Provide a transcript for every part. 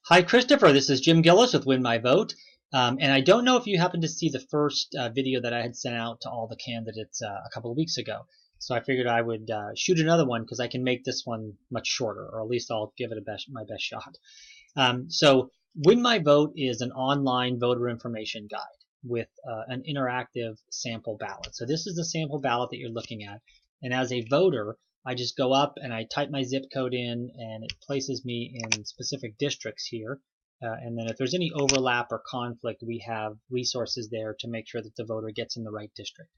Hi, Christopher. This is Jim Gillis with Win My Vote. And I don't know if you happened to see the first video that I had sent out to all the candidates a couple of weeks ago. So I figured I would shoot another one because I can make this one much shorter, or at least I'll give it my best shot. So Win My Vote is an online voter information guide with an interactive sample ballot. So this is the sample ballot that you're looking at. And as a voter, I just go up and I type my zip code in, and it places me in specific districts here. And then if there's any overlap or conflict, we have resources there to make sure that the voter gets in the right district.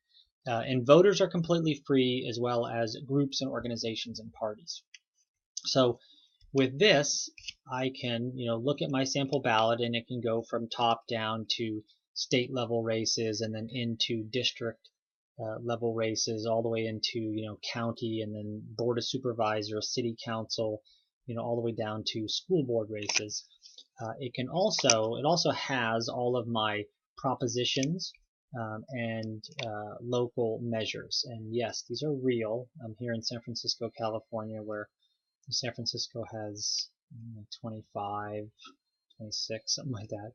And voters are completely free, as well as groups and organizations and parties. So with this, I can look at my sample ballot, and it can go from top down to state level races, and then into district level races, all the way into county, and then board of supervisors, city council, all the way down to school board races. It also has all of my propositions and local measures. And yes, these are real. I'm here in San Francisco, California, where San Francisco has 25, 26, something like that,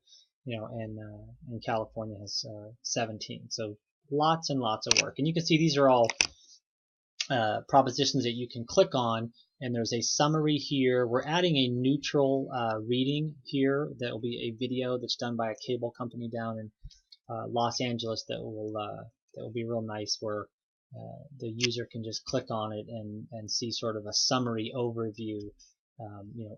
and California has 17. So lots and lots of work. And you can see these are all propositions that you can click on, and there's a summary here. We're adding a neutral reading here that will be a video that's done by a cable company down in Los Angeles that will be real nice, where the user can just click on it and see sort of a summary overview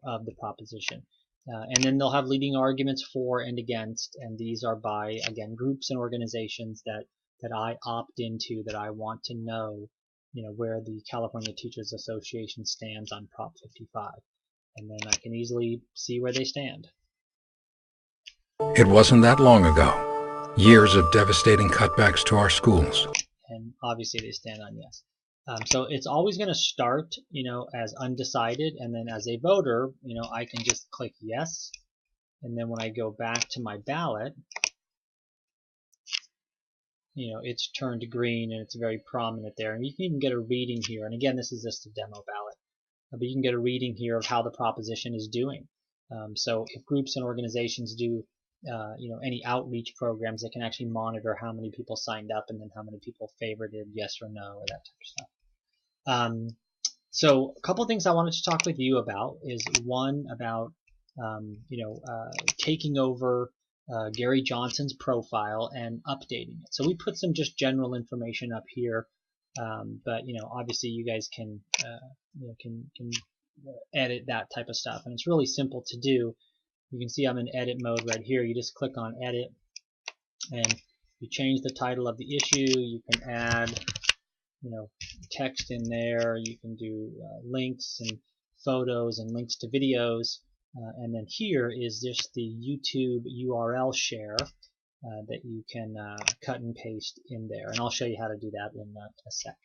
of the proposition. And then they'll have leading arguments for and against, and these are by, again, groups and organizations that I opt into, that I want to know where the California Teachers Association stands on Prop 55. And then I can easily see where they stand. It wasn't that long ago. Years of devastating cutbacks to our schools. And obviously they stand on yes. So it's always going to start, as undecided, and then as a voter, I can just click yes. And then when I go back to my ballot, it's turned green, and it's very prominent there. And you can even get a reading here. And again, this is just a demo ballot, but you can get a reading here of how the proposition is doing. So if groups and organizations do, any outreach programs, they can actually monitor how many people signed up, and then how many people favorited yes or no, or that type of stuff. So a couple of things I wanted to talk with you about is, one, about taking over Gary Johnson's profile and updating it. So we put some just general information up here, but obviously you guys can edit that type of stuff, and it's really simple to do. You can see I'm in edit mode right here. You just click on edit, and you change the title of the issue. You can add text in there. You can do links and photos and links to videos. And then here is just the YouTube URL share that you can cut and paste in there. And I'll show you how to do that in a sec.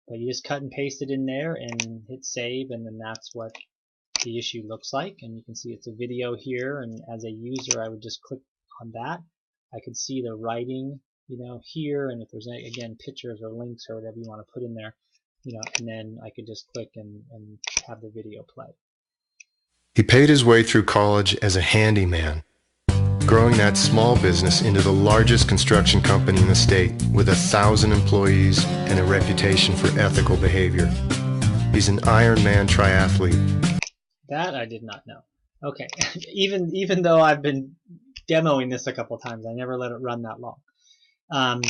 But you just cut and paste it in there and hit save, and then that's what the issue looks like. And you can see it's a video here, and as a user I would just click on that. I could see the writing here, and if there's any, again, pictures or links or whatever you want to put in there, and then I could just click and have the video play. He paid his way through college as a handyman, growing that small business into the largest construction company in the state, with 1,000 employees and a reputation for ethical behavior. He's an Ironman triathlete. That I did not know. Okay, even though I've been demoing this a couple times, I never let it run that long. Then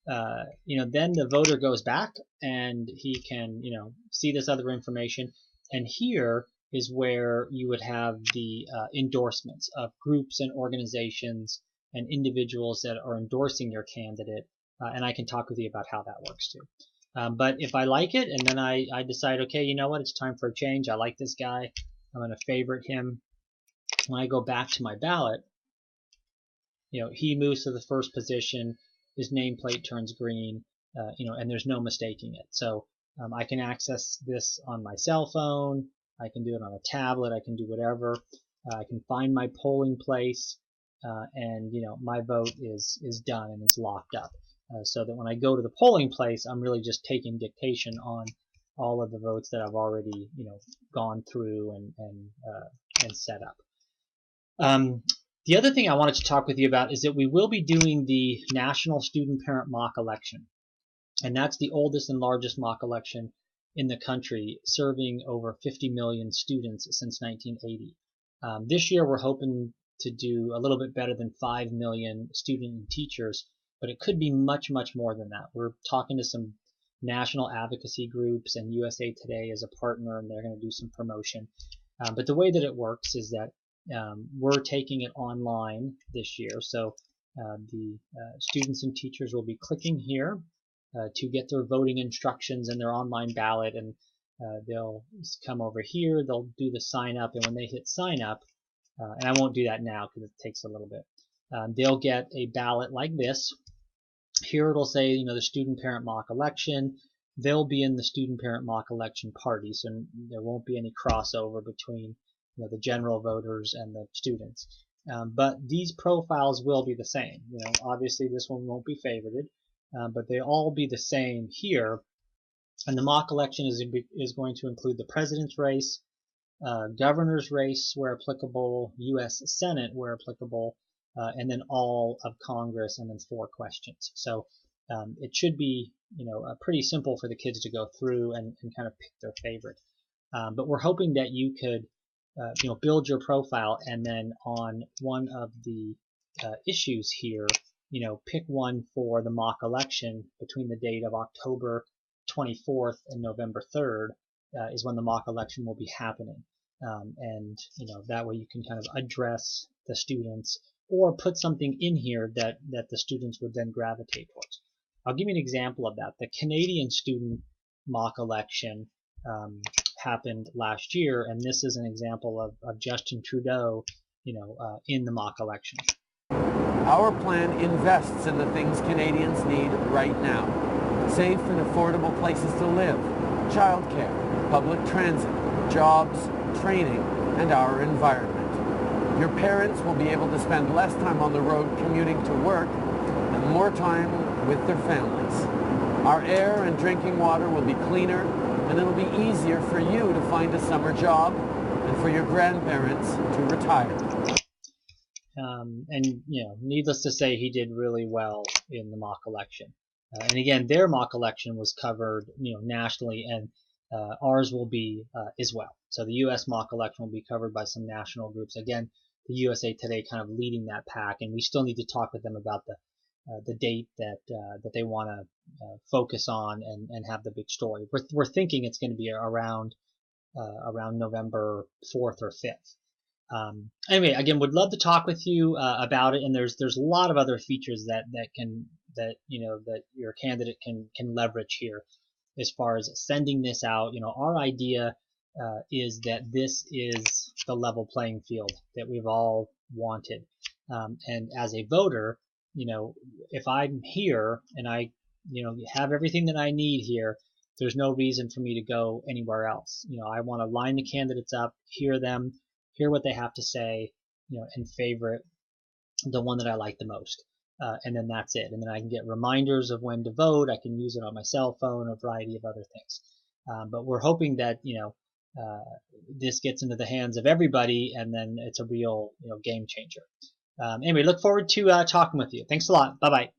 the voter goes back, and he can see this other information, and here is where you would have the endorsements of groups and organizations and individuals that are endorsing your candidate, and I can talk with you about how that works too. But if I like it, and then I decide, okay, you know what, it's time for a change, I like this guy, I'm going to favorite him, when I go back to my ballot, he moves to the first position, his nameplate turns green, and there's no mistaking it. So I can access this on my cell phone, I can do it on a tablet, I can do whatever. I can find my polling place, and my vote is done and it's locked up. So that when I go to the polling place, I'm really just taking dictation on all of the votes that I've already, gone through and set up. The other thing I wanted to talk with you about is that we will be doing the National Student Parent Mock Election. And that's the oldest and largest mock election in the country, serving over 50 million students since 1980. This year we're hoping to do a little bit better than 5 million student and teachers, but it could be much, much more than that. We're talking to some national advocacy groups, and USA Today is a partner, and they're going to do some promotion. But the way that it works is that we're taking it online this year. So the students and teachers will be clicking here to get their voting instructions and their online ballot, and they'll come over here, they'll do the sign up, and when they hit sign up, and I won't do that now because it takes a little bit, they'll get a ballot like this. Here it'll say, the student parent mock election. They'll be in the student parent mock election party, so there won't be any crossover between the general voters and the students. But these profiles will be the same. Obviously this one won't be favorited, but they all be the same here. And the mock election is going to include the president's race, governor's race where applicable, U.S. Senate where applicable, and then all of Congress, and then 4 questions. So it should be pretty simple for the kids to go through and kind of pick their favorite. But we're hoping that you could build your profile, and then on one of the issues here, pick one for the mock election between the date of October 24th and November 3rd is when the mock election will be happening. And that way you can kind of address the students or put something in here that the students would then gravitate towards. I'll give you an example of that. The Canadian student mock election happened last year, and this is an example of Justin Trudeau, in the mock election. Our plan invests in the things Canadians need right now. Safe and affordable places to live, childcare, public transit, jobs, training, and our environment. Your parents will be able to spend less time on the road commuting to work and more time with their families. Our air and drinking water will be cleaner, and it'll be easier for you to find a summer job and for your grandparents to retire. And needless to say, he did really well in the mock election. And again, their mock election was covered, nationally, and ours will be as well. So the U.S. mock election will be covered by some national groups. Again, the USA Today kind of leading that pack, and we still need to talk with them about the date that they want to focus on and have the big story. We're thinking it's going to be around November 4th or 5th. Anyway, again, would love to talk with you about it, and there's a lot of other features that your candidate can leverage here as far as sending this out. Our idea is that this is the level playing field that we've all wanted, and as a voter, if I'm here and I have everything that I need here, there's no reason for me to go anywhere else. I want to line the candidates up, hear them, hear what they have to say, and favorite the one that I like the most. And then that's it. And then I can get reminders of when to vote. I can use it on my cell phone, a variety of other things. But we're hoping that, this gets into the hands of everybody, and then it's a real, game changer. Anyway, look forward to talking with you. Thanks a lot. Bye-bye.